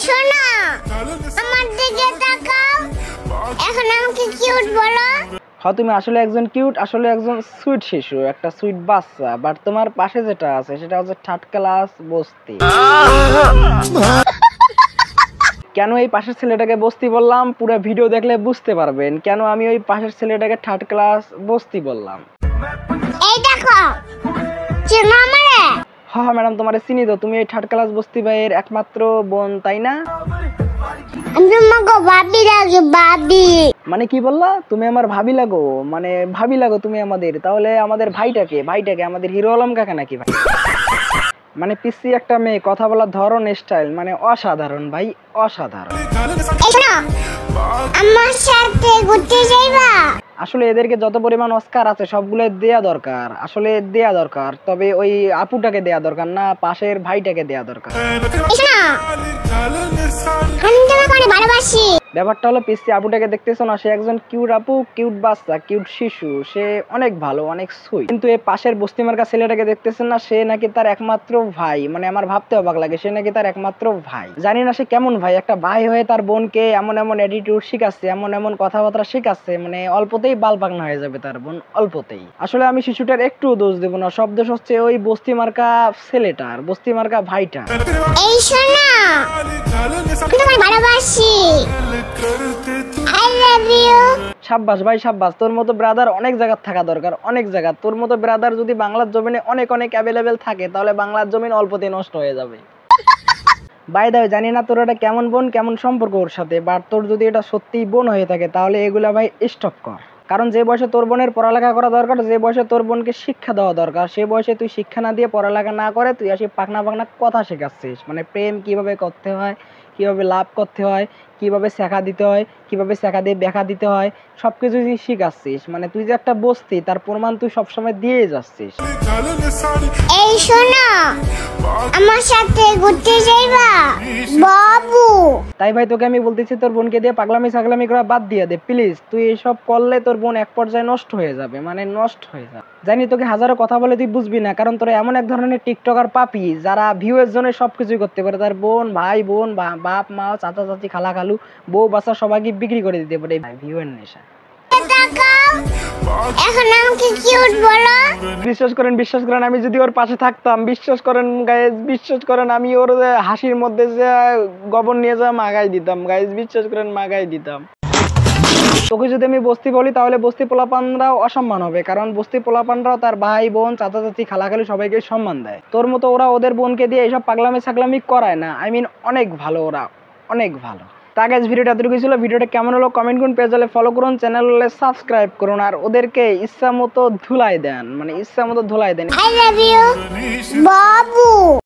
শোনো, আমার দিকে তাকাও। এখন আমাকে কিউট বলো। হ্যাঁ, তুমি আসলে একজন কিউট, আসলে একজন সুইট শিশু, একটা সুইট বাচ্চা। বাট তোমার পাশে যেটা আছে সেটা হচ্ছে থার্ড ক্লাস বস্তি। কেন এই পাশের ছেলেটাকে বস্তি বললাম, পুরো ভিডিও দেখলে বুঝতে পারবেন কেন আমি ওই পাশের ছেলেটাকে থার্ড ক্লাস বস্তি বললাম। এই দেখো, চেনো আমারে? হ্যাঁ ম্যাডাম, তোমার চিনি তো। তুমি এই থার্ড ক্লাস বস্তি ভাইয়ের একমাত্র বোন, তাই না? আমি তোমাকে ভাবি লাগে, ভাবি। মানে কি বললা? তুমি আমার ভাবি লাগো? মানে ভাবি লাগো তুমি আমাদের? তাহলে আমাদের ভাইটাকে আমাদের হিরো আলম কাকা নাকি ভাই? মানে পিসি একটা মেয়ে, কথা বলার ধরন, স্টাইল মানে অসাধারণ ভাই, অসাধারণ। শোনো, আমার সাথে ঘুরতে যাইবা? আসলে এদেরকে যত পরিমাণ অস্কার আছে সবগুলো দেয়া দরকার, আসলে দেয়া দরকার। তবে ওই আপুটাকে দেয়া দরকার না, পাশের ভাইটাকে দেয়া দরকার। শোনো, আমি তোমাকে অনেক ভালোবাসি। ব্যাপারটা হলো, পিসি আপুটাকে দেখতেছো না, সে একজন কিউট আপু, কিউট বাচ্চা, কিউট শিশু। সে অনেক ভালো, অনেক সুইট। কিন্তু এই পাশের বস্তিমার্কা ছেলেটাকে দেখতেছেন না, সে নাকি তার একমাত্র ভাই। মানে আমার ভাবতে অবাক লাগে, সে নাকি তার একমাত্র ভাই। জানি না সে কেমন ভাই, একটা ভাই হয়ে তার বোনকে এমন এমন অ্যাটিটিউড শিখাচ্ছে, এমন এমন কথাবার্তা শিখাচ্ছে, মানে অল্পতেই বালপাকনা হয়ে যাবে তার বোন, অল্পতেই। আসলে আমি শিশুটার একটুও দোষ দেবো না, সব দোষ হচ্ছে ওই বস্তিমার্কা ছেলেটার, বস্তিমার্কা ভাইটা। এই শোনো, আমি তোমাকে ভালোবাসি। I love you. সাব্বাস ভাই সাব্বাস, তোর মতো ব্রাদার অনেক জায়গা থাকা দরকার, অনেক জায়গা। তোর মতো ব্রাদার যদি বাংলার জমিনে অনেক অনেক অ্যাভেলেবেল থাকে, তাহলে বাংলার জমিন অল্পতেই নষ্ট হয়ে যাবে। বাই দা ওয়ে, জানি না তোর এটা কেমন বোন, কেমন সম্পর্ক ওর সাথে, বাট তোর যদি এটা সত্যিই বোন হয়ে থাকে তাহলে এগুলা ভাই স্টপ কর। কারণ যে বয়সে তোর বোনের পড়ালেখা করা দরকার, যে বয়সে তোর বোনকে শিক্ষা দেওয়া দরকার, সে বয়সে তুই শিক্ষা না দিয়ে, পড়ালেখা না করে তুই আসি পাকনা পাকনা কথা শেখাচ্ছিস। মানে প্রেম কিভাবে করতে হয়, কিভাবে লাভ করতে হয়, কিভাবে শেখা দিতে হয়, কিভাবে শেখা দিয়ে ব্যাখ্যা দিতে হয়, সবকিছু তুই শিখাচ্ছিস। মানে তুই যে একটা বস্তি, তার প্রমাণ তুই সবসময় দিয়ে যাচ্ছিস। এই শোনো, আমার সাথে ঘুরতে যাইবা বাবু? তাই ভাই তোকে আমি বলতেছি, তোর বোনকে দিয়ে পাগলামি ছাগলামি করা বাদ দিয়ে দে প্লিজ। তুই এইসব করলে তোর বোন এক পর্যায়ে নষ্ট হয়ে যাবে, মানে নষ্ট হয়ে যাবে। জানি তোকে হাজারো কথা বলে তুই বুঝবি না, কারণ তোরা এমন এক ধরনের টিকটকার পাপি যারা ভিউয়ের জন্য সবকিছুই করতে পারে। তার বোন, ভাই বোন, বাপ মা, চাচা চাচি, খালা খালু, বউ বাচ্চা সবাইকে বিক্রি করে দিতে পারে ভিউয়ের নেশা। এখন আমাকে কিউট বলো। বিশ্বাস করেন, আমি যদি ওর পাশে থাকতাম, বিশ্বাস করেন গাইজ, বিশ্বাস করেন, আমি ওর হাসির মধ্যে যে গোবর নিয়ে যা মাগাই দিতাম গাইজ, বিশ্বাস করেন মাগাই দিতাম। তোকে যদি আমি বস্তি বলি তাহলে বস্তি পোলাপানরাও অসম্মান হবে, কারণ বস্তি পোলাপানরাও তার ভাই বোন, চাচা চাচি, খালাখালি সবাইকে সম্মান দেয়। তোর মতো ওরা ওদের বোনকে দিয়ে এইসব পাগলামি ছাগলামি করায় না। আই মিন অনেক ভালো, ওরা অনেক ভালো। তা গাইজ, ভিডিওটা এতটুকু ছিল। ভিডিওটা কেমন হলো কমেন্ট করুন, পেজ হলে ফলো করুন, চ্যানেল হলে সাবস্ক্রাইব করুন, আর ওদেরকে ইচ্ছা মতো ধুলাই দেন, মানে ইচ্ছা মতো ধুলাই দেন। I love you Babu.